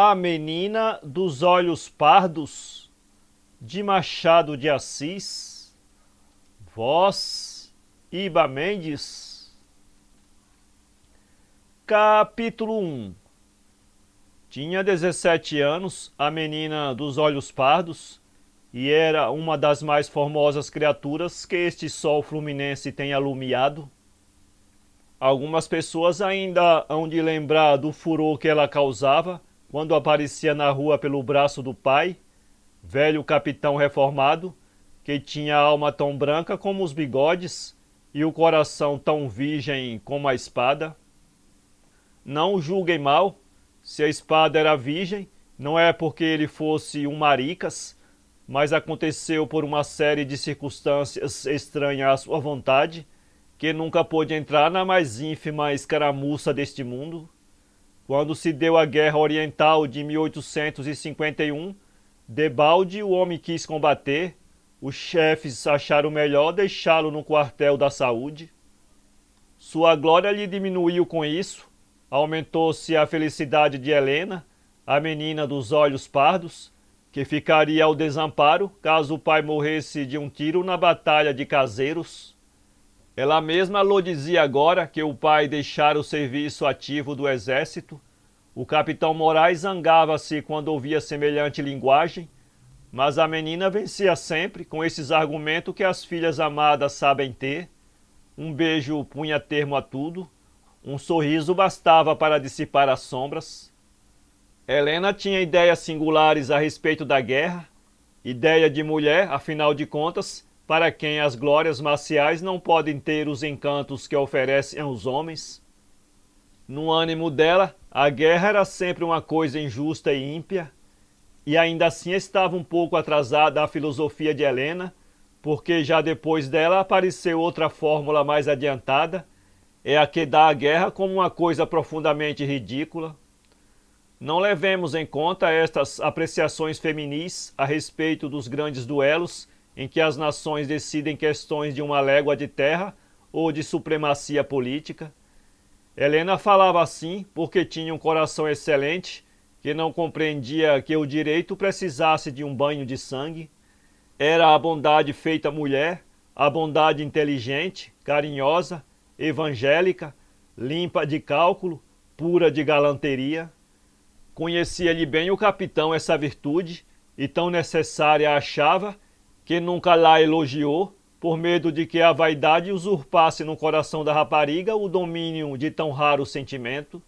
A Menina dos Olhos Pardos, de Machado de Assis. Voz, Iba Mendes. Capítulo 1. Tinha 17 anos a menina dos olhos pardos, e era uma das mais formosas criaturas que este sol fluminense tem alumiado. Algumas pessoas ainda hão de lembrar do furor que ela causava quando aparecia na rua pelo braço do pai, velho capitão reformado, que tinha a alma tão branca como os bigodes e o coração tão virgem como a espada. Não o julguem mal, se a espada era virgem, não é porque ele fosse um maricas, mas aconteceu por uma série de circunstâncias estranhas à sua vontade, que nunca pôde entrar na mais ínfima escaramuça deste mundo. Quando se deu a Guerra Oriental de 1851, debalde o homem quis combater, os chefes acharam melhor deixá-lo no quartel da saúde. Sua glória lhe diminuiu com isso, aumentou-se a felicidade de Helena, a menina dos olhos pardos, que ficaria ao desamparo caso o pai morresse de um tiro na batalha de Caseiros. Ela mesma lhe dizia agora que o pai deixara o serviço ativo do exército. O capitão Moraes zangava-se quando ouvia semelhante linguagem, mas a menina vencia sempre com esses argumentos que as filhas amadas sabem ter. Um beijo punha termo a tudo, um sorriso bastava para dissipar as sombras. Helena tinha ideias singulares a respeito da guerra, ideia de mulher, afinal de contas, para quem as glórias marciais não podem ter os encantos que oferecem aos homens. No ânimo dela, a guerra era sempre uma coisa injusta e ímpia, e ainda assim estava um pouco atrasada a filosofia de Helena, porque já depois dela apareceu outra fórmula mais adiantada, é a que dá a guerra como uma coisa profundamente ridícula. Não levemos em conta estas apreciações feminis a respeito dos grandes duelos em que as nações decidem questões de uma légua de terra ou de supremacia política. Helena falava assim porque tinha um coração excelente, que não compreendia que o direito precisasse de um banho de sangue. Era a bondade feita mulher, a bondade inteligente, carinhosa, evangélica, limpa de cálculo, pura de galanteria. Conhecia-lhe bem o capitão essa virtude, e tão necessária a achava, que nunca lá elogiou, por medo de que a vaidade usurpasse no coração da rapariga o domínio de tão raro sentimento.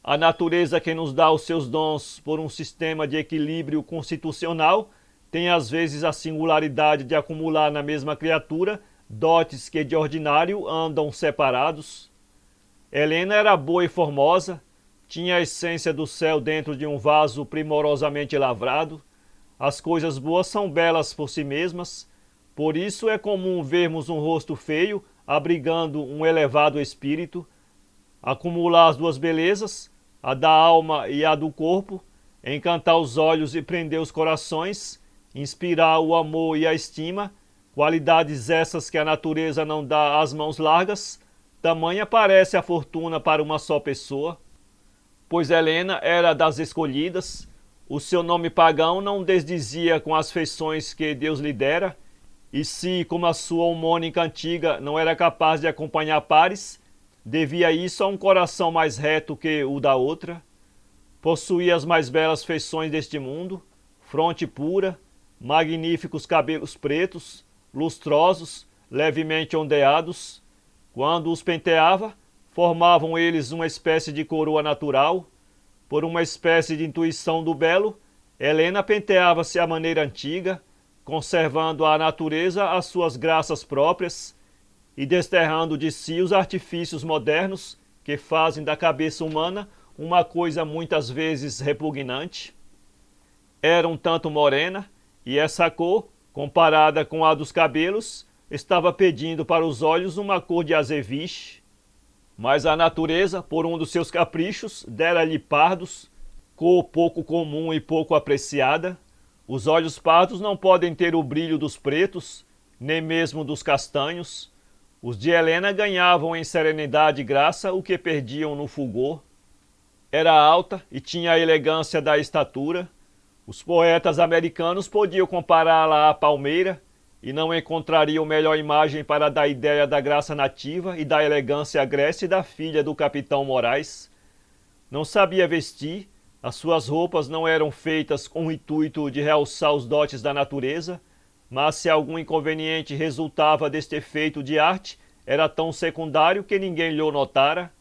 A natureza, que nos dá os seus dons por um sistema de equilíbrio constitucional, tem às vezes a singularidade de acumular na mesma criatura dotes que de ordinário andam separados. Helena era boa e formosa, tinha a essência do céu dentro de um vaso primorosamente lavrado. As coisas boas são belas por si mesmas, por isso é comum vermos um rosto feio abrigando um elevado espírito. Acumular as duas belezas, a da alma e a do corpo, encantar os olhos e prender os corações, inspirar o amor e a estima, qualidades essas que a natureza não dá às mãos largas, tamanha parece a fortuna para uma só pessoa. Pois Helena era das escolhidas, o seu nome pagão não desdizia com as feições que Deus lhe dera, e se, como a sua homônica antiga, não era capaz de acompanhar pares, devia isso a um coração mais reto que o da outra. Possuía as mais belas feições deste mundo, fronte pura, magníficos cabelos pretos, lustrosos, levemente ondeados. Quando os penteava, formavam eles uma espécie de coroa natural. Por uma espécie de intuição do belo, Helena penteava-se à maneira antiga, conservando à natureza as suas graças próprias e desterrando de si os artifícios modernos que fazem da cabeça humana uma coisa muitas vezes repugnante. Era um tanto morena, e essa cor, comparada com a dos cabelos, estava pedindo para os olhos uma cor de azeviche. Mas a natureza, por um dos seus caprichos, dera-lhe pardos, cor pouco comum e pouco apreciada. Os olhos pardos não podem ter o brilho dos pretos, nem mesmo dos castanhos. Os de Helena ganhavam em serenidade e graça o que perdiam no fulgor. Era alta e tinha a elegância da estatura. Os poetas americanos podiam compará-la à palmeira e não encontrariam melhor imagem para dar ideia da graça nativa e da elegância agreste da filha do capitão Moraes. Não sabia vestir, as suas roupas não eram feitas com o intuito de realçar os dotes da natureza, mas se algum inconveniente resultava deste efeito de arte, era tão secundário que ninguém lhe notara.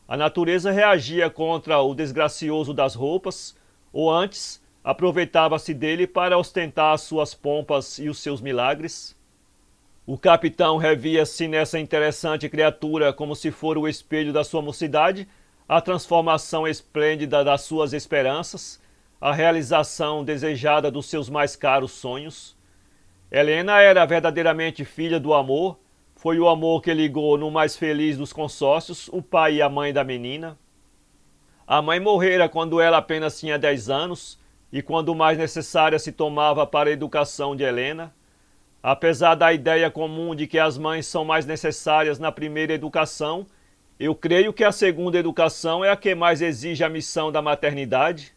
A natureza reagia contra o desgracioso das roupas, ou antes, aproveitava-se dele para ostentar as suas pompas e os seus milagres. O capitão revia-se nessa interessante criatura como se fora o espelho da sua mocidade, a transformação esplêndida das suas esperanças, a realização desejada dos seus mais caros sonhos. Helena era verdadeiramente filha do amor, foi o amor que ligou no mais feliz dos consórcios o pai e a mãe da menina. A mãe morrera quando ela apenas tinha 10 anos e quando mais necessária se tomava para a educação de Helena. Apesar da ideia comum de que as mães são mais necessárias na primeira educação, eu creio que a segunda educação é a que mais exige a missão da maternidade.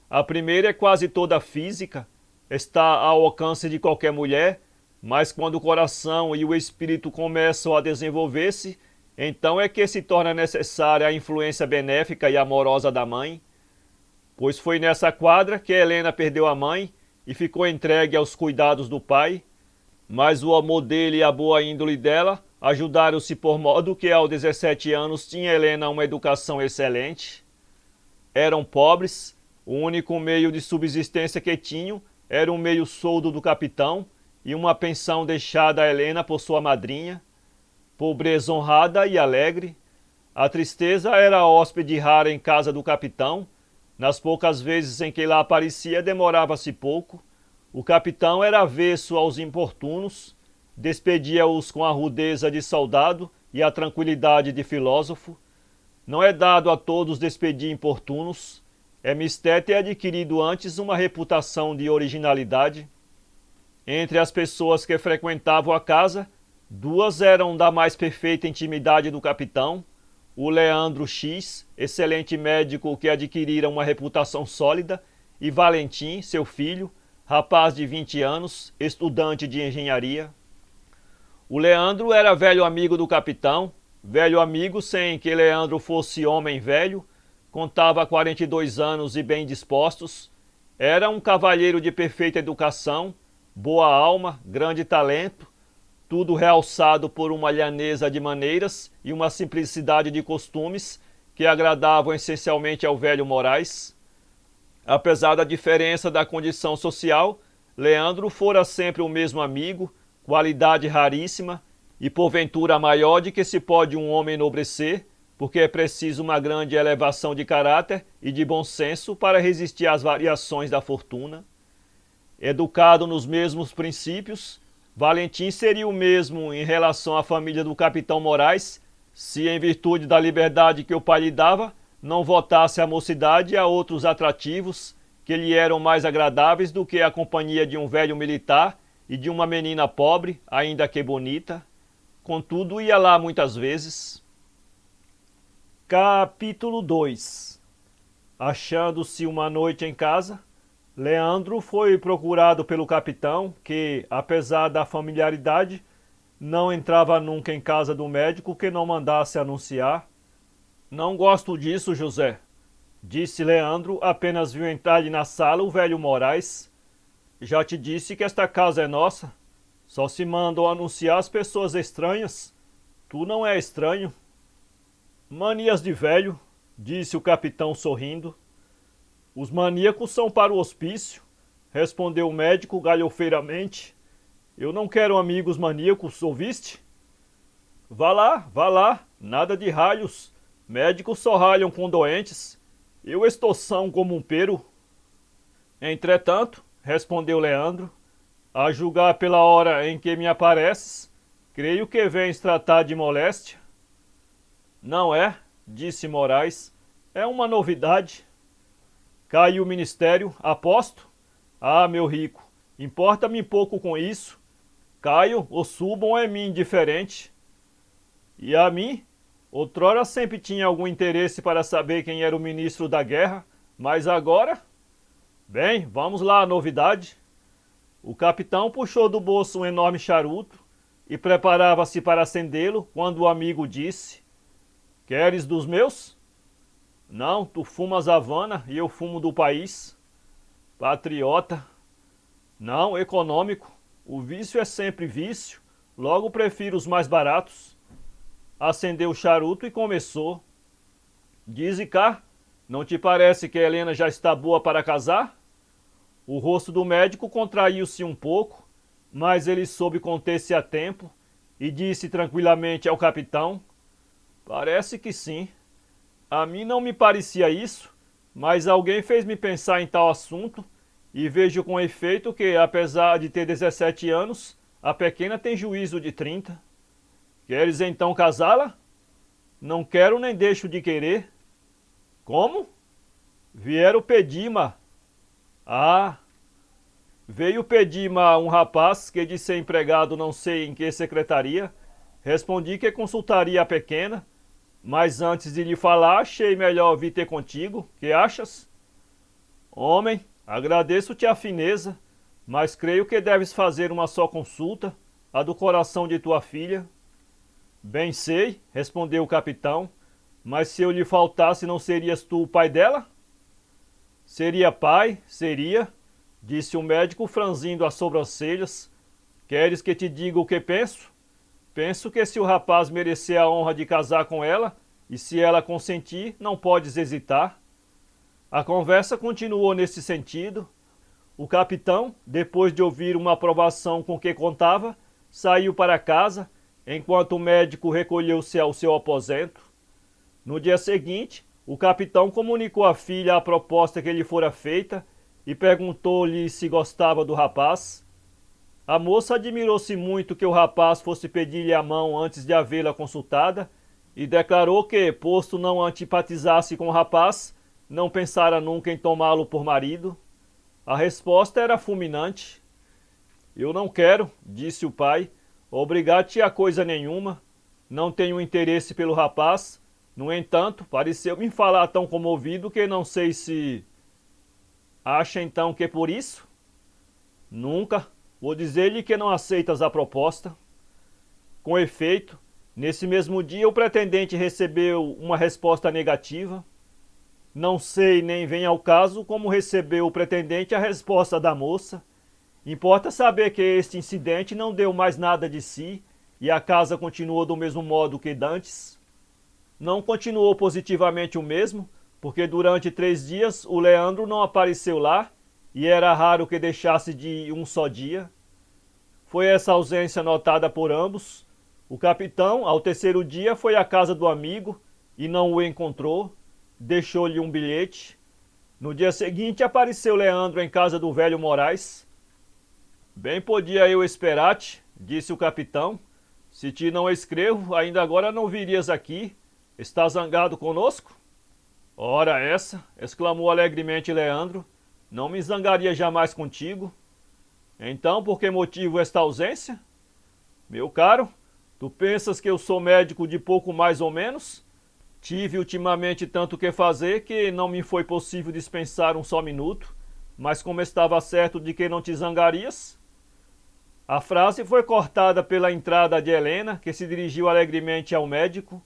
A primeira é quase toda física, está ao alcance de qualquer mulher, mas quando o coração e o espírito começam a desenvolver-se, então é que se torna necessária a influência benéfica e amorosa da mãe. Pois foi nessa quadra que Helena perdeu a mãe e ficou entregue aos cuidados do pai, mas o amor dele e a boa índole dela ajudaram-se por modo que aos 17 anos tinha Helena uma educação excelente. Eram pobres, o único meio de subsistência que tinham era um meio soldo do capitão e uma pensão deixada a Helena por sua madrinha. Pobreza honrada e alegre. A tristeza era hóspede rara em casa do capitão. Nas poucas vezes em que lá aparecia, demorava-se pouco. O capitão era avesso aos importunos, despedia-os com a rudeza de soldado e a tranquilidade de filósofo. Não é dado a todos despedir importunos. É mister ter adquirido antes uma reputação de originalidade. Entre as pessoas que frequentavam a casa, 2 eram da mais perfeita intimidade do capitão: o Leandro X, excelente médico que adquirira uma reputação sólida, e Valentim, seu filho, rapaz de 20 anos, estudante de engenharia. O Leandro era velho amigo do capitão, velho amigo sem que Leandro fosse homem velho, contava 42 anos e bem dispostos, era um cavalheiro de perfeita educação, boa alma, grande talento, tudo realçado por uma lhaneza de maneiras e uma simplicidade de costumes que agradavam essencialmente ao velho Moraes. Apesar da diferença da condição social, Leandro fora sempre o mesmo amigo, qualidade raríssima e porventura maior de que se pode um homem enobrecer, porque é preciso uma grande elevação de caráter e de bom senso para resistir às variações da fortuna. Educado nos mesmos princípios, Valentim seria o mesmo em relação à família do capitão Moraes, se em virtude da liberdade que o pai lhe dava, não votasse a mocidade a outros atrativos que lhe eram mais agradáveis do que a companhia de um velho militar e de uma menina pobre, ainda que bonita. Contudo, ia lá muitas vezes. Capítulo 2. Achando-se uma noite em casa, Leandro foi procurado pelo capitão, que, apesar da familiaridade, não entrava nunca em casa do médico que não mandasse anunciar. "Não gosto disso, José", disse Leandro, apenas viu entrar na sala o velho Moraes. "Já te disse que esta casa é nossa. Só se mandam anunciar as pessoas estranhas. Tu não é estranho." "Manias de velho", disse o capitão sorrindo. "Os maníacos são para o hospício", respondeu o médico galhofeiramente. "Eu não quero amigos maníacos, ouviste?" Vá lá, nada de ralhos. Médicos só ralham com doentes. Eu estou são como um pero." "Entretanto", respondeu Leandro, "a julgar pela hora em que me apareces, creio que vens tratar de moléstia." "Não é", disse Moraes, "é uma novidade." "Caiu o ministério, aposto?" "Ah, meu rico, importa-me pouco com isso. Caio ou subam é-me indiferente." "E a mim?" Outrora sempre tinha algum interesse para saber quem era o ministro da guerra, mas agora... Bem, vamos lá à novidade. O capitão puxou do bolso um enorme charuto e preparava-se para acendê-lo quando o amigo disse: Queres dos meus? Não, tu fumas Havana e eu fumo do país. Patriota. Não, econômico. O vício é sempre vício, logo prefiro os mais baratos. Acendeu o charuto e começou. Dize cá, não te parece que a Helena já está boa para casar? O rosto do médico contraiu-se um pouco, mas ele soube conter-se a tempo e disse tranquilamente ao capitão: Parece que sim. A mim não me parecia isso, mas alguém fez-me pensar em tal assunto e vejo com efeito que, apesar de ter 17 anos, a pequena tem juízo de 30. Queres então casá-la? Não quero nem deixo de querer. Como? Vieram pedir-ma. Ah, veio pedir-ma um rapaz que de ser empregado não sei em que secretaria. Respondi que consultaria a pequena, mas antes de lhe falar, achei melhor vir ter contigo. Que achas? Homem, agradeço-te a fineza, mas creio que deves fazer uma só consulta, a do coração de tua filha. Bem sei, respondeu o capitão, mas se eu lhe faltasse, não serias tu o pai dela? Seria pai, seria, disse o médico franzindo as sobrancelhas. Queres que te diga o que penso? Penso que se o rapaz merecer a honra de casar com ela, e se ela consentir, não podes hesitar. A conversa continuou nesse sentido. O capitão, depois de ouvir uma aprovação com que contava, saiu para casa, enquanto o médico recolheu-se ao seu aposento. No dia seguinte, o capitão comunicou à filha a proposta que lhe fora feita e perguntou-lhe se gostava do rapaz. A moça admirou-se muito que o rapaz fosse pedir-lhe a mão antes de havê-la consultada e declarou que, posto não antipatizasse com o rapaz, não pensara nunca em tomá-lo por marido. A resposta era fulminante. Eu não quero, disse o pai, obrigar-te a coisa nenhuma. Não tenho interesse pelo rapaz. No entanto, pareceu-me falar tão comovido que não sei se... Acha então que por isso? Nunca. Vou dizer-lhe que não aceitas a proposta. Com efeito, nesse mesmo dia o pretendente recebeu uma resposta negativa. Não sei nem vem ao caso como recebeu o pretendente a resposta da moça. Importa saber que este incidente não deu mais nada de si e a casa continuou do mesmo modo que dantes. Não continuou positivamente o mesmo, porque durante 3 dias o Leandro não apareceu lá e era raro que deixasse de ir um só dia. Foi essa ausência notada por ambos. O capitão, ao 3º dia, foi à casa do amigo e não o encontrou. Deixou-lhe um bilhete. No dia seguinte apareceu Leandro em casa do velho Moraes. Bem podia eu esperar-te, disse o capitão. Se te não escrevo, ainda agora não virias aqui. Está zangado conosco? Ora essa, exclamou alegremente Leandro, não me zangaria jamais contigo. Então, por que motivo esta ausência? Meu caro, tu pensas que eu sou médico de pouco mais ou menos? Tive ultimamente tanto que fazer que não me foi possível dispensar um só minuto, mas como estava certo de que não te zangarias... A frase foi cortada pela entrada de Helena, que se dirigiu alegremente ao médico.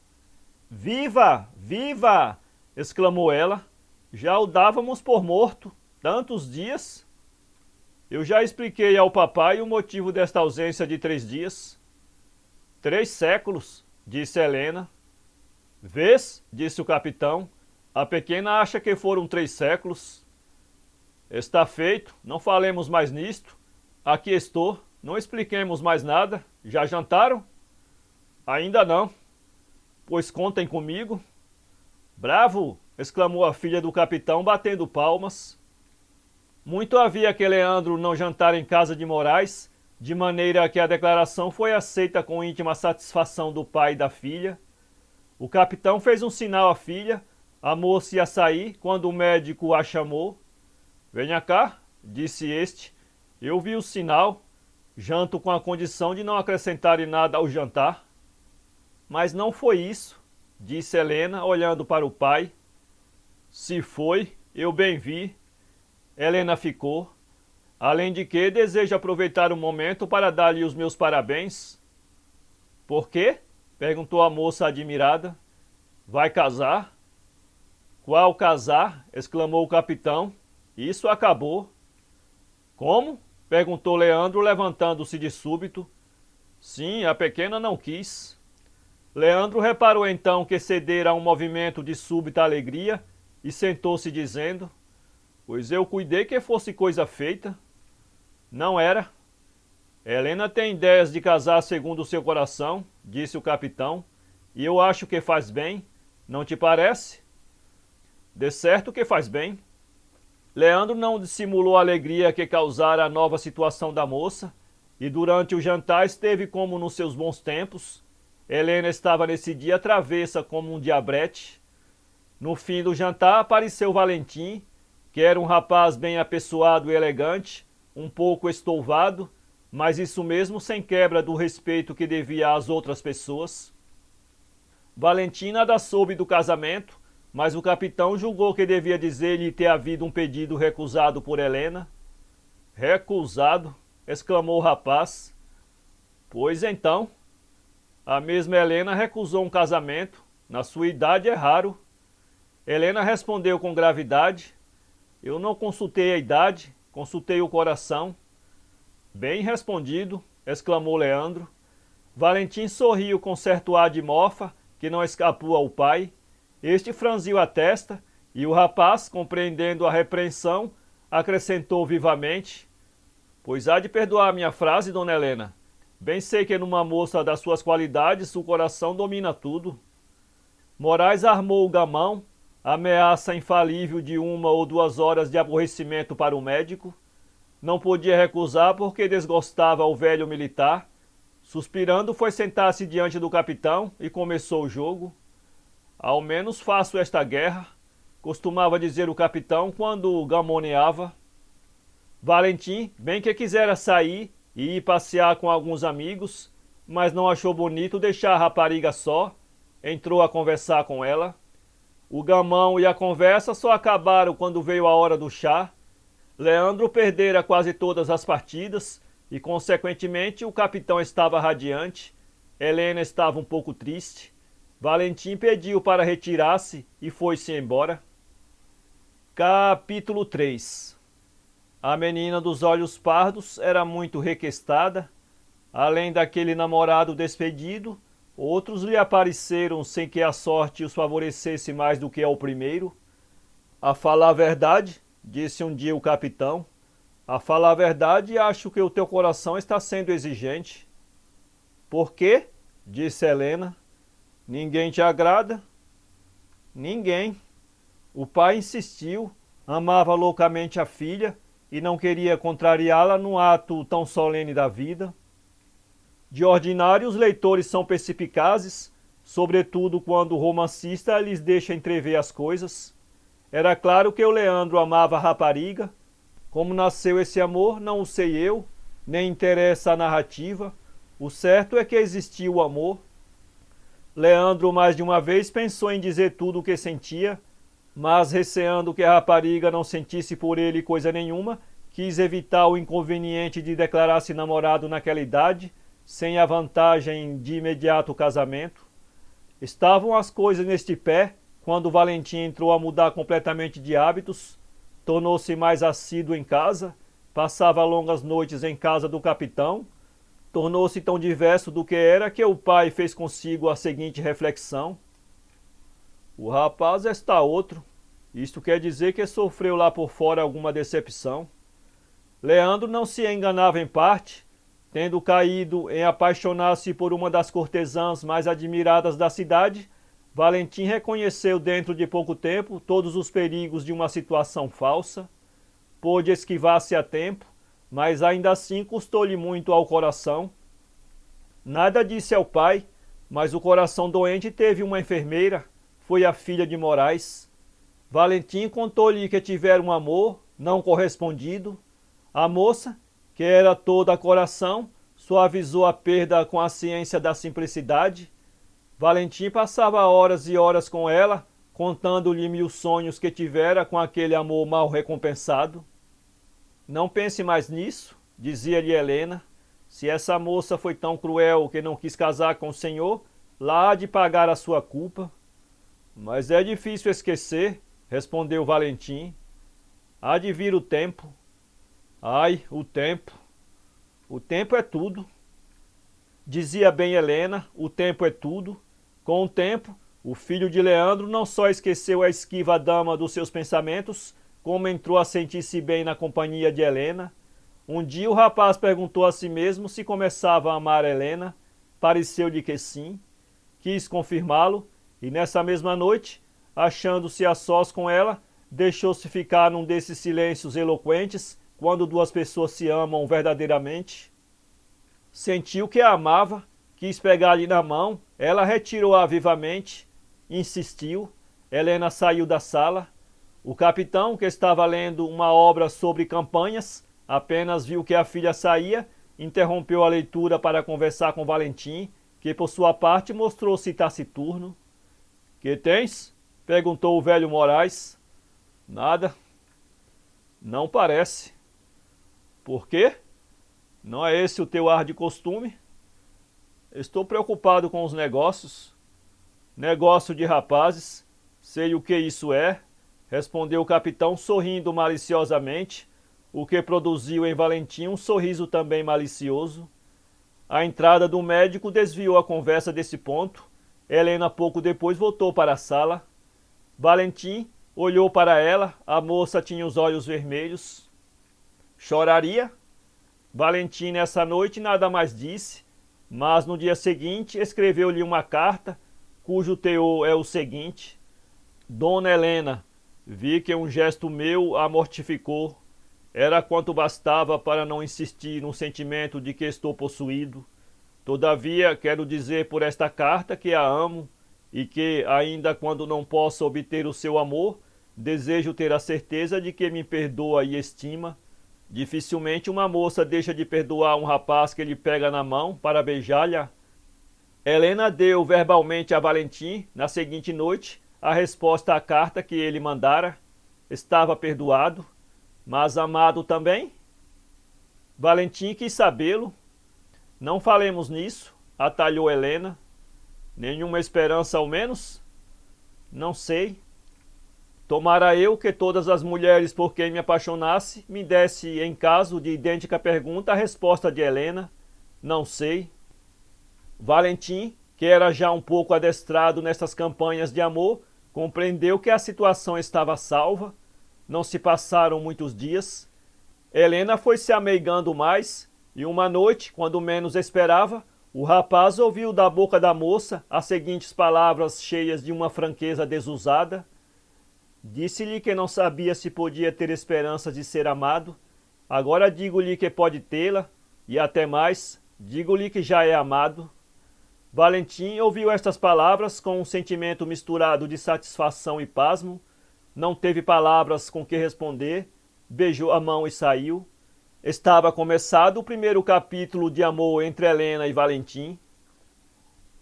Viva! Viva! Exclamou ela. Já o dávamos por morto, tantos dias. Eu já expliquei ao papai o motivo desta ausência de 3 dias. 3 séculos, disse Helena. Vês, disse o capitão, a pequena acha que foram 3 séculos. Está feito, não falemos mais nisto. Aqui estou, não expliquemos mais nada. Já jantaram? Ainda não. Pois contem comigo. Bravo! Exclamou a filha do capitão, batendo palmas. Muito havia que Leandro não jantar em casa de Moraes, de maneira que a declaração foi aceita com íntima satisfação do pai e da filha. O capitão fez um sinal à filha, a moça ia sair quando o médico a chamou. Venha cá, disse este, eu vi o sinal, janto com a condição de não acrescentarem nada ao jantar. Mas não foi isso. disse Helena, olhando para o pai. Se foi, eu bem vi. Helena ficou. Além de que, desejo aproveitar o momento para dar-lhe os meus parabéns. Por quê? Perguntou a moça admirada. Vai casar? Qual casar? Exclamou o capitão. Isso acabou. Como? Perguntou Leandro, levantando-se de súbito. Sim, a pequena não quis. Leandro reparou então que cedera a um movimento de súbita alegria e sentou-se dizendo: Pois eu cuidei que fosse coisa feita. Não era. Helena tem ideias de casar segundo o seu coração, disse o capitão, e eu acho que faz bem, não te parece? De certo que faz bem. Leandro não dissimulou a alegria que causara a nova situação da moça, e durante o jantar esteve como nos seus bons tempos. Helena estava nesse dia travessa como um diabrete. No fim do jantar apareceu Valentim, que era um rapaz bem apessoado e elegante, um pouco estouvado, mas isso mesmo sem quebra do respeito que devia às outras pessoas. Valentim nada soube do casamento, mas o capitão julgou que devia dizer-lhe ter havido um pedido recusado por Helena. Recusado? Exclamou o rapaz. Pois então, a mesma Helena recusou um casamento. Na sua idade é raro. Helena respondeu com gravidade. Eu não consultei a idade, consultei o coração. Bem respondido, exclamou Leandro. Valentim sorriu com certo ar de mofa que não escapou ao pai. Este franziu a testa e o rapaz, compreendendo a repreensão, acrescentou vivamente: Pois há de perdoar minha frase, dona Helena. Bem sei que numa moça das suas qualidades o coração domina tudo. Moraes armou o gamão, ameaça infalível de 1 ou 2 horas de aborrecimento para o médico. Não podia recusar porque desgostava o velho militar. Suspirando, foi sentar-se diante do capitão e começou o jogo. Ao menos faço esta guerra, costumava dizer o capitão quando gamoneava. Valentim, bem que quisera sair e ir passear com alguns amigos, mas não achou bonito deixar a rapariga só, entrou a conversar com ela. O gamão e a conversa só acabaram quando veio a hora do chá. Leandro perdera quase todas as partidas e, consequentemente, o capitão estava radiante. Helena estava um pouco triste. Valentim pediu para retirar-se e foi-se embora. Capítulo 3. A menina dos olhos pardos era muito requestada. Além daquele namorado despedido, outros lhe apareceram sem que a sorte os favorecesse mais do que ao primeiro. A falar a verdade, disse um dia o capitão, a falar a verdade, acho que o teu coração está sendo exigente. Por quê? Disse Helena. Ninguém te agrada? Ninguém. O pai insistiu, amava loucamente a filha e não queria contrariá-la num ato tão solene da vida. De ordinário, os leitores são perspicazes, sobretudo quando o romancista lhes deixa entrever as coisas. Era claro que o Leandro amava a rapariga. Como nasceu esse amor, não o sei eu, nem interessa a narrativa. O certo é que existiu o amor. Leandro mais de uma vez pensou em dizer tudo o que sentia, mas receando que a rapariga não sentisse por ele coisa nenhuma, quis evitar o inconveniente de declarar-se namorado naquela idade, sem a vantagem de imediato casamento. Estavam as coisas neste pé, quando Valentim entrou a mudar completamente de hábitos, tornou-se mais assíduo em casa, passava longas noites em casa do capitão, tornou-se tão diverso do que era que o pai fez consigo a seguinte reflexão: o rapaz está outro. Isto quer dizer que sofreu lá por fora alguma decepção. Leandro não se enganava em parte, tendo caído em apaixonar-se por uma das cortesãs mais admiradas da cidade. Valentim reconheceu dentro de pouco tempo todos os perigos de uma situação falsa, pôde esquivar-se a tempo, mas ainda assim custou-lhe muito ao coração. Nada disse ao pai, mas o coração doente teve uma enfermeira, foi a filha de Moraes. Valentim contou-lhe que tivera um amor não correspondido. A moça, que era toda coração, suavizou a perda com a ciência da simplicidade. Valentim passava horas e horas com ela, contando-lhe mil sonhos que tivera com aquele amor mal recompensado. Não pense mais nisso, dizia-lhe Helena. Se essa moça foi tão cruel que não quis casar com o senhor, lá há de pagar a sua culpa. Mas é difícil esquecer, respondeu Valentim. Há de vir o tempo. Ai, o tempo. O tempo é tudo. Dizia bem Helena, o tempo é tudo. Com o tempo, o filho de Leandro não só esqueceu a esquiva dama dos seus pensamentos, como entrou a sentir-se bem na companhia de Helena. Um dia o rapaz perguntou a si mesmo se começava a amar Helena. Pareceu-lhe que sim. Quis confirmá-lo, e nessa mesma noite, achando-se a sós com ela, deixou-se ficar num desses silêncios eloquentes, quando duas pessoas se amam verdadeiramente. Sentiu que a amava, quis pegar-lhe na mão, ela retirou-a vivamente, insistiu. Helena saiu da sala. O capitão, que estava lendo uma obra sobre campanhas, apenas viu que a filha saía, interrompeu a leitura para conversar com Valentim, que por sua parte mostrou-se taciturno. Que tens? Perguntou o velho Moraes. Nada. Não parece. Por quê? Não é esse o teu ar de costume? Estou preocupado com os negócios. Negócio de rapazes. Sei o que isso é, respondeu o capitão sorrindo maliciosamente, o que produziu em Valentim um sorriso também malicioso. A entrada do médico desviou a conversa desse ponto. Helena pouco depois voltou para a sala. Valentim olhou para ela, a moça tinha os olhos vermelhos. Choraria? Valentim nessa noite nada mais disse, mas no dia seguinte escreveu-lhe uma carta, cujo teor é o seguinte: Dona Helena, vi que um gesto meu a mortificou. Era quanto bastava para não insistir no sentimento de que estou possuído. Todavia, quero dizer por esta carta que a amo e que, ainda quando não possa obter o seu amor, desejo ter a certeza de que me perdoa e estima. Dificilmente uma moça deixa de perdoar um rapaz que lhe pega na mão para beijar-lhe. Helena deu verbalmente a Valentim, na seguinte noite, a resposta à carta que ele mandara. Estava perdoado, mas amado também? Valentim quis sabê-lo. Não falemos nisso, atalhou Helena. Nenhuma esperança ao menos? Não sei. Tomara eu que todas as mulheres por quem me apaixonasse me desse, em caso de idêntica pergunta, a resposta de Helena: não sei. Valentim, que era já um pouco adestrado nessas campanhas de amor, compreendeu que a situação estava salva. Não se passaram muitos dias. Helena foi se ameigando mais, e uma noite, quando menos esperava, o rapaz ouviu da boca da moça as seguintes palavras cheias de uma franqueza desusada. Disse-lhe que não sabia se podia ter esperança de ser amado. Agora digo-lhe que pode tê-la, e até mais, digo-lhe que já é amado. Valentim ouviu estas palavras com um sentimento misturado de satisfação e pasmo. Não teve palavras com que responder, beijou a mão e saiu. Estava começado o primeiro capítulo de amor entre Helena e Valentim.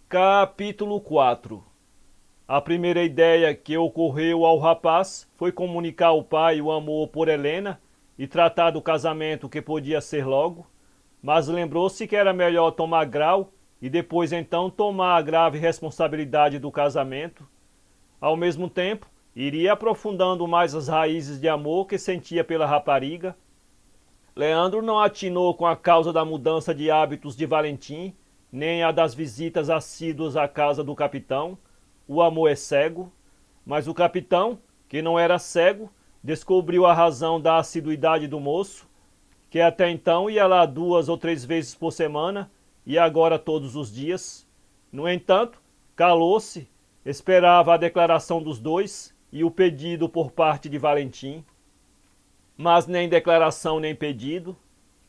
Capítulo 4. A primeira ideia que ocorreu ao rapaz foi comunicar ao pai o amor por Helena e tratar do casamento que podia ser logo, mas lembrou-se que era melhor tomar grau e depois então tomar a grave responsabilidade do casamento. Ao mesmo tempo, iria aprofundando mais as raízes de amor que sentia pela rapariga. Leandro não atinou com a causa da mudança de hábitos de Valentim, nem a das visitas assíduas à casa do capitão. O amor é cego, mas o capitão, que não era cego, descobriu a razão da assiduidade do moço, que até então ia lá 2 ou 3 vezes por semana e agora todos os dias. No entanto, calou-se, esperava a declaração dos dois e o pedido por parte de Valentim. Mas nem declaração nem pedido.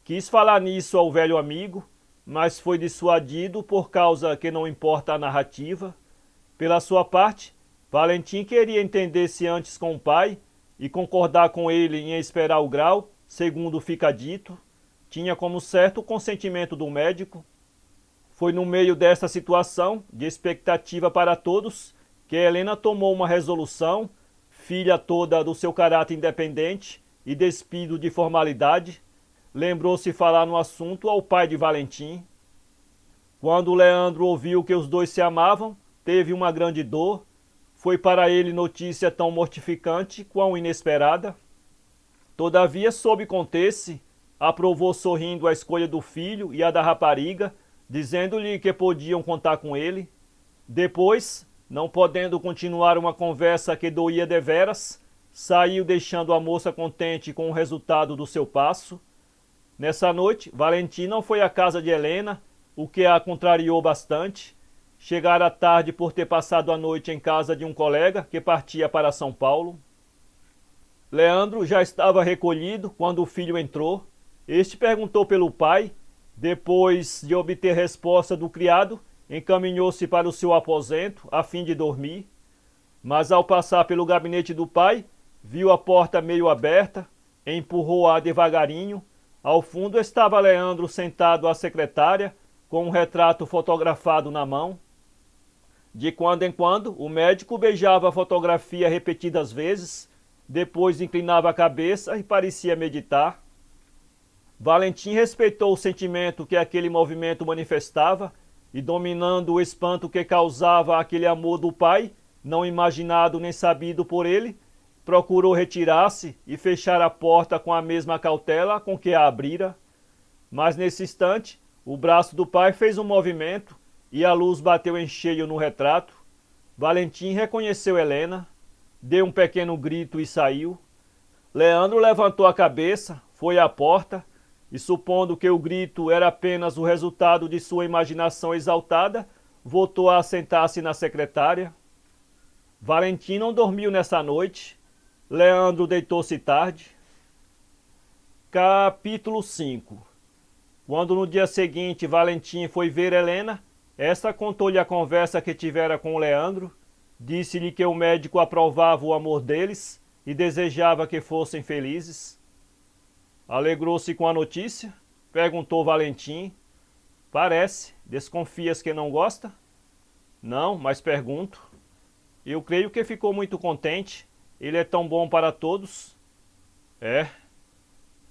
Quis falar nisso ao velho amigo, mas foi dissuadido por causa que não importa a narrativa. Pela sua parte, Valentim queria entender-se antes com o pai e concordar com ele em esperar o grau, segundo fica dito. Tinha como certo o consentimento do médico. Foi no meio desta situação, de expectativa para todos, que Helena tomou uma resolução, filha toda do seu caráter independente e despido de formalidade, lembrou-se falar no assunto ao pai de Valentim. Quando Leandro ouviu que os dois se amavam, teve uma grande dor. Foi para ele notícia tão mortificante quão inesperada. Todavia, soube conter-se, aprovou sorrindo a escolha do filho e a da rapariga, dizendo-lhe que podiam contar com ele. Depois, não podendo continuar uma conversa que doía deveras, saiu deixando a moça contente com o resultado do seu passo. Nessa noite, Valentim não foi à casa de Helena, o que a contrariou bastante. Chegara tarde por ter passado a noite em casa de um colega que partia para São Paulo. Leandro já estava recolhido quando o filho entrou. Este perguntou pelo pai. Depois de obter resposta do criado, encaminhou-se para o seu aposento a fim de dormir. Mas ao passar pelo gabinete do pai, viu a porta meio aberta, empurrou-a devagarinho. Ao fundo estava Leandro sentado à secretária, com um retrato fotografado na mão. De quando em quando, o médico beijava a fotografia repetidas vezes, depois inclinava a cabeça e parecia meditar. Valentim respeitou o sentimento que aquele movimento manifestava e, dominando o espanto que causava aquele amor do pai, não imaginado nem sabido por ele, procurou retirar-se e fechar a porta com a mesma cautela com que a abrira. Mas nesse instante, o braço do pai fez um movimento e a luz bateu em cheio no retrato. Valentim reconheceu Helena, deu um pequeno grito e saiu. Leandro levantou a cabeça, foi à porta e, supondo que o grito era apenas o resultado de sua imaginação exaltada, voltou a sentar-se na secretária. Valentim não dormiu nessa noite. Leandro deitou-se tarde. Capítulo 5. Quando no dia seguinte Valentim foi ver Helena, esta contou-lhe a conversa que tivera com Leandro, disse-lhe que o médico aprovava o amor deles e desejava que fossem felizes. Alegrou-se com a notícia? Perguntou Valentim. Parece. Desconfias que não gosta? Não, mas pergunto. Eu creio que ficou muito contente. Ele é tão bom para todos. É.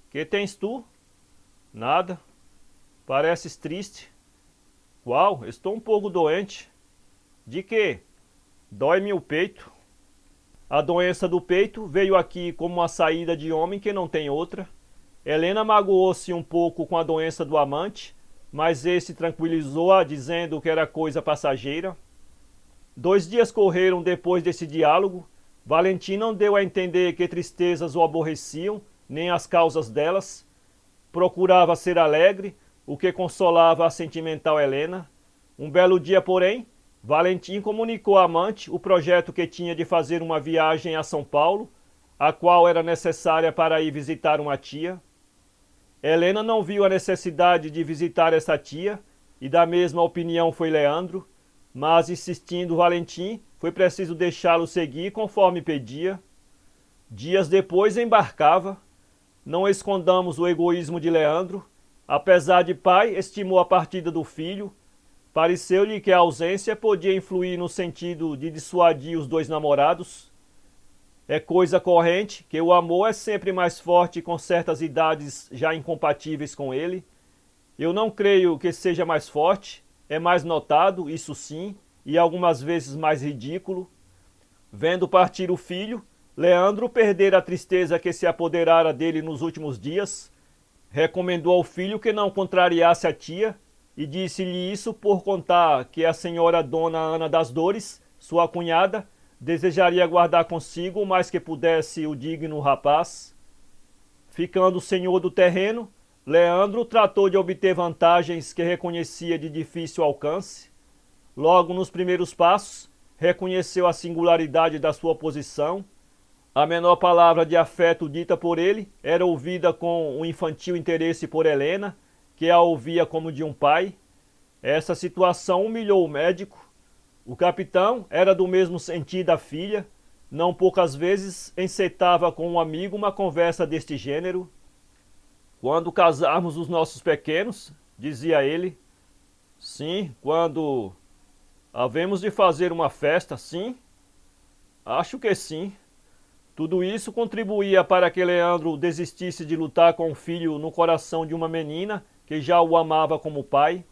Que tens tu? Nada. Pareces triste. Qual? Estou um pouco doente. De quê? Dói-me o peito. A doença do peito veio aqui como uma saída de homem que não tem outra. Helena magoou-se um pouco com a doença do amante, mas esse tranquilizou-a, dizendo que era coisa passageira. 2 dias correram depois desse diálogo. Valentim não deu a entender que tristezas o aborreciam, nem as causas delas. Procurava ser alegre, o que consolava a sentimental Helena. Um belo dia, porém, Valentim comunicou à amante o projeto que tinha de fazer uma viagem a São Paulo, a qual era necessária para ir visitar uma tia. Helena não viu a necessidade de visitar essa tia, e da mesma opinião foi Leandro, mas insistindo Valentim, foi preciso deixá-lo seguir conforme pedia. Dias depois embarcava. Não escondamos o egoísmo de Leandro. Apesar de pai, estimou a partida do filho. Pareceu-lhe que a ausência podia influir no sentido de dissuadir os dois namorados. É coisa corrente que o amor é sempre mais forte com certas idades já incompatíveis com ele. Eu não creio que seja mais forte, é mais notado, isso sim, e algumas vezes mais ridículo. Vendo partir o filho, Leandro perdera a tristeza que se apoderara dele nos últimos dias. Recomendou ao filho que não contrariasse a tia e disse-lhe isso por contar que a senhora Dona Ana das Dores, sua cunhada, desejaria guardar consigo o mais que pudesse o digno rapaz. Ficando senhor do terreno, Leandro tratou de obter vantagens que reconhecia de difícil alcance. Logo nos primeiros passos, reconheceu a singularidade da sua posição. A menor palavra de afeto dita por ele era ouvida com um infantil interesse por Helena, que a ouvia como de um pai. Essa situação humilhou o médico. O capitão era do mesmo sentir da filha, não poucas vezes encetava com um amigo uma conversa deste gênero. Quando casarmos os nossos pequenos, dizia ele, Sim, quando havemos de fazer uma festa, sim? Acho que sim. Tudo isso contribuía para que Leandro desistisse de lutar com o filho no coração de uma menina que já o amava como pai.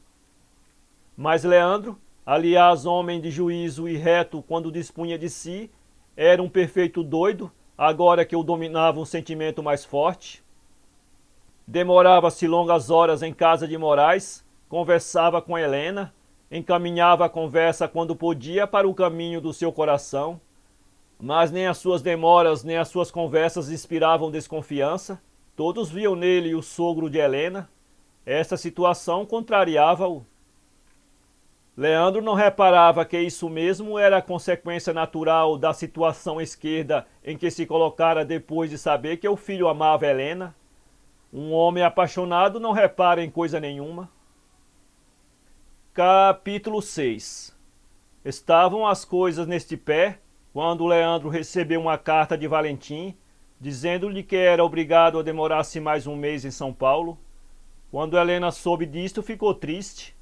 Mas Leandro, aliás, homem de juízo e reto quando dispunha de si, era um perfeito doido, agora que o dominava um sentimento mais forte. Demorava-se longas horas em casa de Moraes, conversava com Helena, encaminhava a conversa quando podia para o caminho do seu coração, mas nem as suas demoras nem as suas conversas inspiravam desconfiança. Todos viam nele o sogro de Helena. Essa situação contrariava-o. Leandro não reparava que isso mesmo era a consequência natural da situação esquerda em que se colocara depois de saber que o filho amava Helena. Um homem apaixonado não repara em coisa nenhuma. Capítulo 6. Estavam as coisas neste pé quando Leandro recebeu uma carta de Valentim, dizendo-lhe que era obrigado a demorar-se mais um mês em São Paulo. Quando Helena soube disto, ficou triste.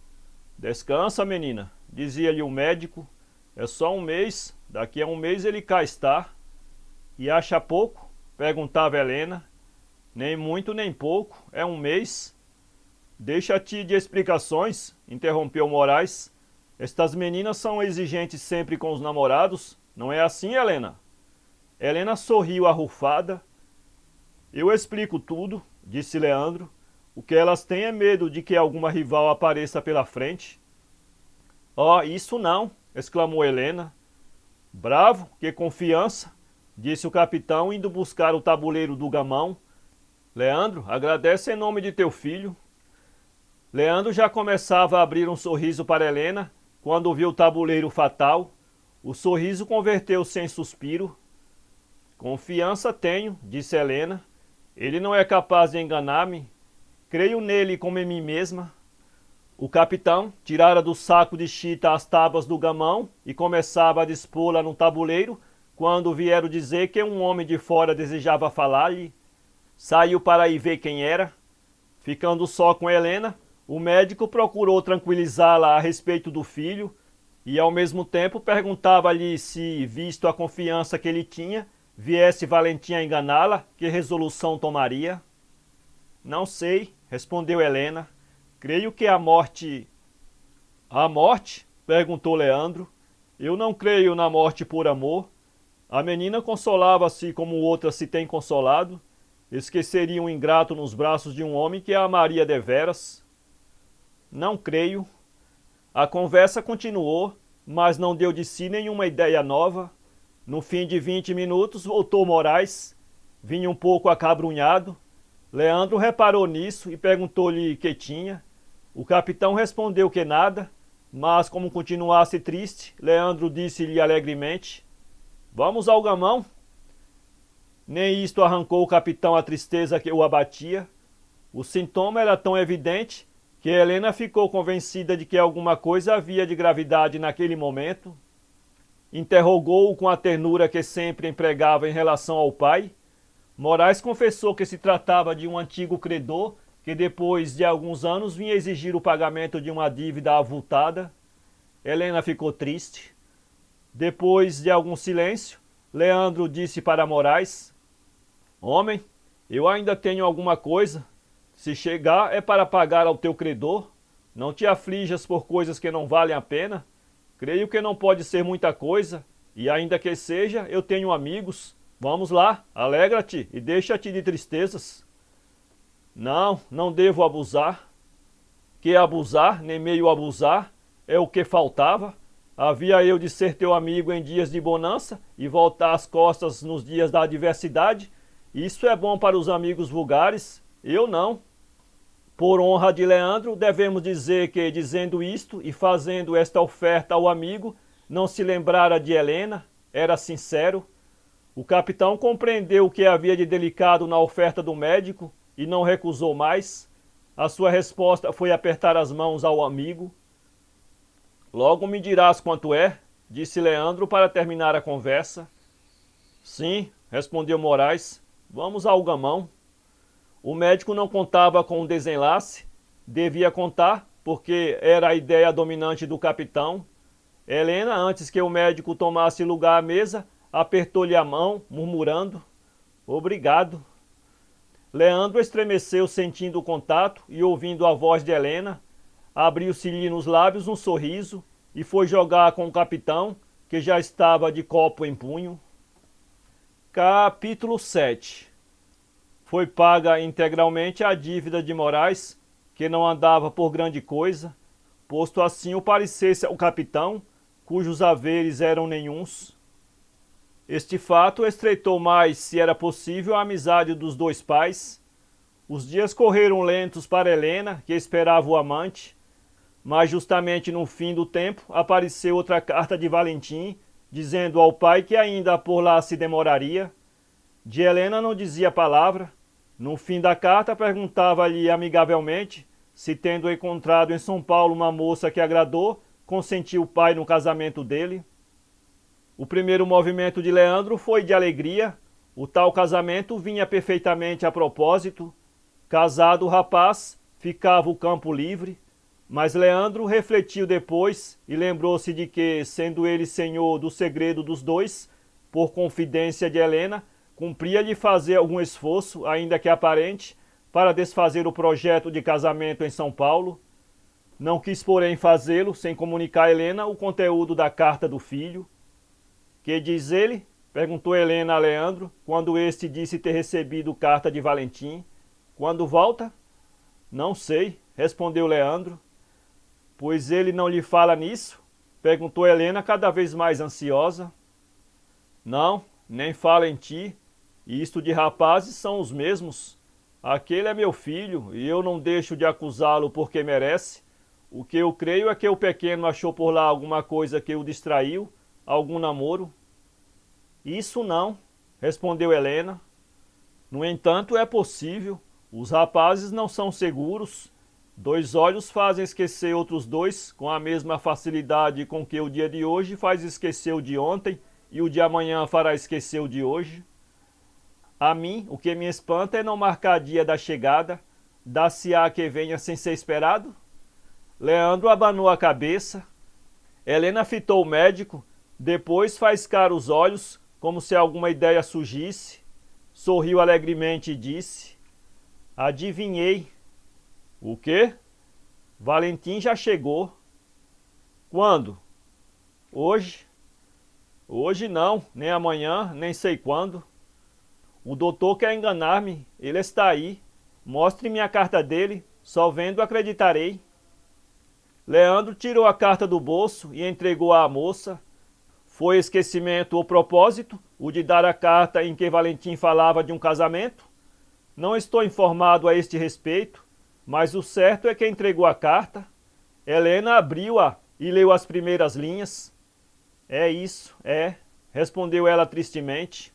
Descansa, menina, dizia-lhe o médico. É só um mês, daqui a um mês ele cá está. E acha pouco? Perguntava Helena. Nem muito nem pouco, é um mês. Deixa-te de explicações, interrompeu Moraes. Estas meninas são exigentes sempre com os namorados, não é assim, Helena? Helena sorriu arrufada. Eu explico tudo, disse Leandro. O que elas têm é medo de que alguma rival apareça pela frente. Oh, isso não, exclamou Helena. Bravo, que confiança, disse o capitão indo buscar o tabuleiro do gamão. Leandro, agradece em nome de teu filho. Leandro já começava a abrir um sorriso para Helena quando viu o tabuleiro fatal. O sorriso converteu-se em suspiro. Confiança tenho, disse Helena. Ele não é capaz de enganar-me. Creio nele como em mim mesma. O capitão tirara do saco de chita as tábuas do gamão e começava a dispô-la no tabuleiro quando vieram dizer que um homem de fora desejava falar-lhe. Saiu para ir ver quem era. Ficando só com Helena, o médico procurou tranquilizá-la a respeito do filho e ao mesmo tempo perguntava-lhe se, visto a confiança que ele tinha, viesse Valentim a enganá-la, que resolução tomaria. Não sei, respondeu Helena. Creio que a morte... A morte? Perguntou Leandro. Eu não creio na morte por amor. A menina consolava-se como outra se tem consolado. Esqueceria um ingrato nos braços de um homem que a amaria deveras. Não creio. A conversa continuou, mas não deu de si nenhuma ideia nova. No fim de 20 minutos voltou Moraes. Vinha um pouco acabrunhado. Leandro reparou nisso e perguntou-lhe que tinha. O capitão respondeu que nada, mas como continuasse triste, Leandro disse-lhe alegremente: Vamos ao gamão? Nem isto arrancou o capitão a tristeza que o abatia. O sintoma era tão evidente que Helena ficou convencida de que alguma coisa havia de gravidade naquele momento. Interrogou-o com a ternura que sempre empregava em relação ao pai. Moraes confessou que se tratava de um antigo credor que depois de alguns anos vinha exigir o pagamento de uma dívida avultada. Helena ficou triste. Depois de algum silêncio, Leandro disse para Moraes: Homem, eu ainda tenho alguma coisa. Se chegar é para pagar ao teu credor. Não te aflijas por coisas que não valem a pena. Creio que não pode ser muita coisa, e ainda que seja, eu tenho amigos. Vamos lá, alegra-te e deixa-te de tristezas. Não, não devo abusar. Que abusar, nem meio abusar, é o que faltava. Havia eu de ser teu amigo em dias de bonança e voltar as costas nos dias da adversidade? Isso é bom para os amigos vulgares, eu não. Por honra de Leandro, devemos dizer que, dizendo isto e fazendo esta oferta ao amigo, não se lembrara de Helena, era sincero. O capitão compreendeu o que havia de delicado na oferta do médico e não recusou mais. A sua resposta foi apertar as mãos ao amigo. Logo me dirás quanto é, disse Leandro para terminar a conversa. Sim, respondeu Moraes, vamos ao gamão. O médico não contava com o desenlace, devia contar, porque era a ideia dominante do capitão. Helena, antes que o médico tomasse lugar à mesa, apertou-lhe a mão, murmurando: "Obrigado." Leandro estremeceu sentindo o contato e ouvindo a voz de Helena. Abriu-se-lhe nos lábios um sorriso e foi jogar com o capitão, que já estava de copo em punho. Capítulo 7. Foi paga integralmente a dívida de Moraes, que não andava por grande coisa, posto assim o parecesse ao capitão, cujos haveres eram nenhuns. Este fato estreitou mais, se era possível, a amizade dos dois pais. Os dias correram lentos para Helena, que esperava o amante, mas justamente no fim do tempo apareceu outra carta de Valentim, dizendo ao pai que ainda por lá se demoraria. De Helena não dizia palavra. No fim da carta perguntava-lhe amigavelmente se, tendo encontrado em São Paulo uma moça que agradou, consentiu o pai no casamento dele. O primeiro movimento de Leandro foi de alegria. O tal casamento vinha perfeitamente a propósito. Casado o rapaz, ficava o campo livre. Mas Leandro refletiu depois e lembrou-se de que, sendo ele senhor do segredo dos dois, por confidência de Helena, cumpria-lhe fazer algum esforço, ainda que aparente, para desfazer o projeto de casamento em São Paulo. Não quis, porém, fazê-lo sem comunicar a Helena o conteúdo da carta do filho. "Que diz ele?" perguntou Helena a Leandro, quando este disse ter recebido carta de Valentim. "Quando volta?" "Não sei", respondeu Leandro. "Pois ele não lhe fala nisso?" perguntou Helena, cada vez mais ansiosa. "Não, nem fala em ti. Isto de rapazes são os mesmos. Aquele é meu filho, e eu não deixo de acusá-lo porque merece. O que eu creio é que o pequeno achou por lá alguma coisa que o distraiu, algum namoro." "Isso não", respondeu Helena. "No entanto, é possível. Os rapazes não são seguros. 2 olhos fazem esquecer outros 2 com a mesma facilidade com que o dia de hoje faz esquecer o de ontem e o de amanhã fará esquecer o de hoje. A mim, o que me espanta é não marcar dia da chegada. Dá-se-á que venha sem ser esperado?" Leandro abanou a cabeça. Helena fitou o médico, depois faiscara os olhos, como se alguma ideia surgisse. Sorriu alegremente e disse: "Adivinhei." "O quê?" "Valentim já chegou." "Quando?" "Hoje." "Hoje não, nem amanhã, nem sei quando." "O doutor quer enganar-me, ele está aí. Mostre-me a carta dele, só vendo acreditarei." Leandro tirou a carta do bolso e entregou-a à moça. Foi esquecimento ou propósito o de dar a carta em que Valentim falava de um casamento? Não estou informado a este respeito, mas o certo é que entregou a carta. Helena abriu-a e leu as primeiras linhas. "É isso, é", respondeu ela tristemente.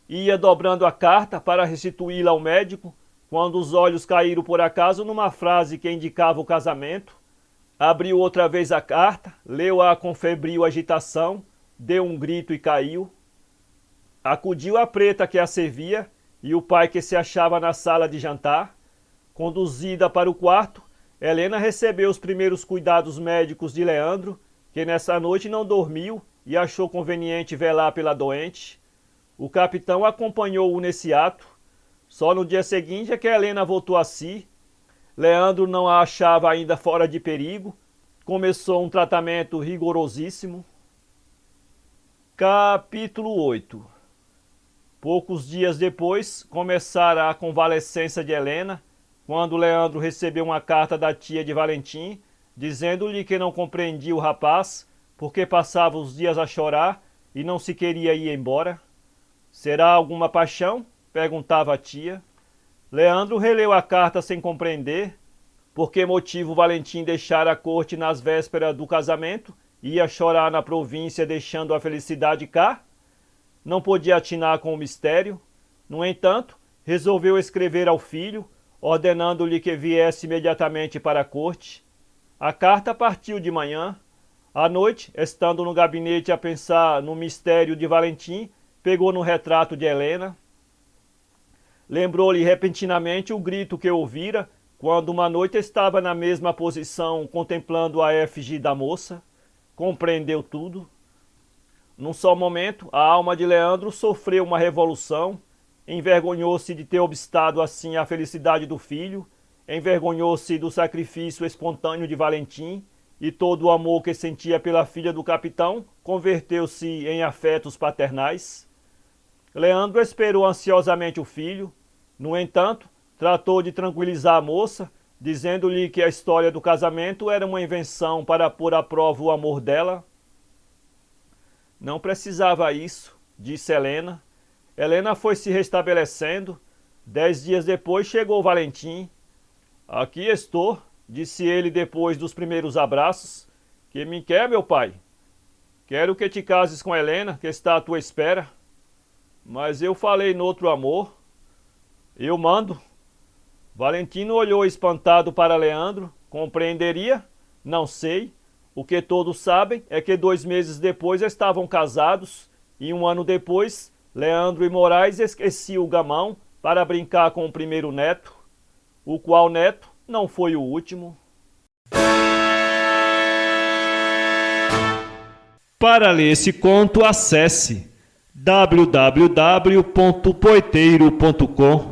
Ia dobrando a carta para restituí-la ao médico, quando os olhos caíram por acaso numa frase que indicava o casamento. Abriu outra vez a carta, leu-a com febril agitação, deu um grito e caiu. Acudiu a preta que a servia e o pai que se achava na sala de jantar. Conduzida para o quarto, Helena recebeu os primeiros cuidados médicos de Leandro, que nessa noite não dormiu e achou conveniente velar pela doente. O capitão acompanhou-o nesse ato. Só no dia seguinte é que Helena voltou a si. Leandro não a achava ainda fora de perigo. Começou um tratamento rigorosíssimo. Capítulo 8. Poucos dias depois, começara a convalescença de Helena, quando Leandro recebeu uma carta da tia de Valentim, dizendo-lhe que não compreendia o rapaz, porque passava os dias a chorar e não se queria ir embora. "Será alguma paixão?" perguntava a tia. Leandro releu a carta sem compreender. Por que motivo Valentim deixara a corte nas vésperas do casamento e ia chorar na província deixando a felicidade cá? Não podia atinar com o mistério. No entanto, resolveu escrever ao filho, ordenando-lhe que viesse imediatamente para a corte. A carta partiu de manhã. À noite, estando no gabinete a pensar no mistério de Valentim, pegou no retrato de Helena. Lembrou-lhe repentinamente o grito que ouvira quando uma noite estava na mesma posição contemplando a efígie da moça, compreendeu tudo. Num só momento, a alma de Leandro sofreu uma revolução, envergonhou-se de ter obstado assim a felicidade do filho, envergonhou-se do sacrifício espontâneo de Valentim, e todo o amor que sentia pela filha do capitão converteu-se em afetos paternais. Leandro esperou ansiosamente o filho. No entanto, tratou de tranquilizar a moça, dizendo-lhe que a história do casamento era uma invenção para pôr à prova o amor dela. Não precisava isso, disse Helena. Helena foi se restabelecendo. 10 dias depois chegou Valentim. Aqui estou, disse ele depois dos primeiros abraços. Que me quer, meu pai? Quero que te cases com Helena, que está à tua espera. Mas eu falei noutro amor. Eu mando. Valentino olhou espantado para Leandro. Compreenderia? Não sei. O que todos sabem é que 2 meses depois estavam casados e 1 ano depois, Leandro e Moraes esqueciam o gamão para brincar com o primeiro neto, o qual neto não foi o último. Para ler esse conto, acesse www.poeteiro.com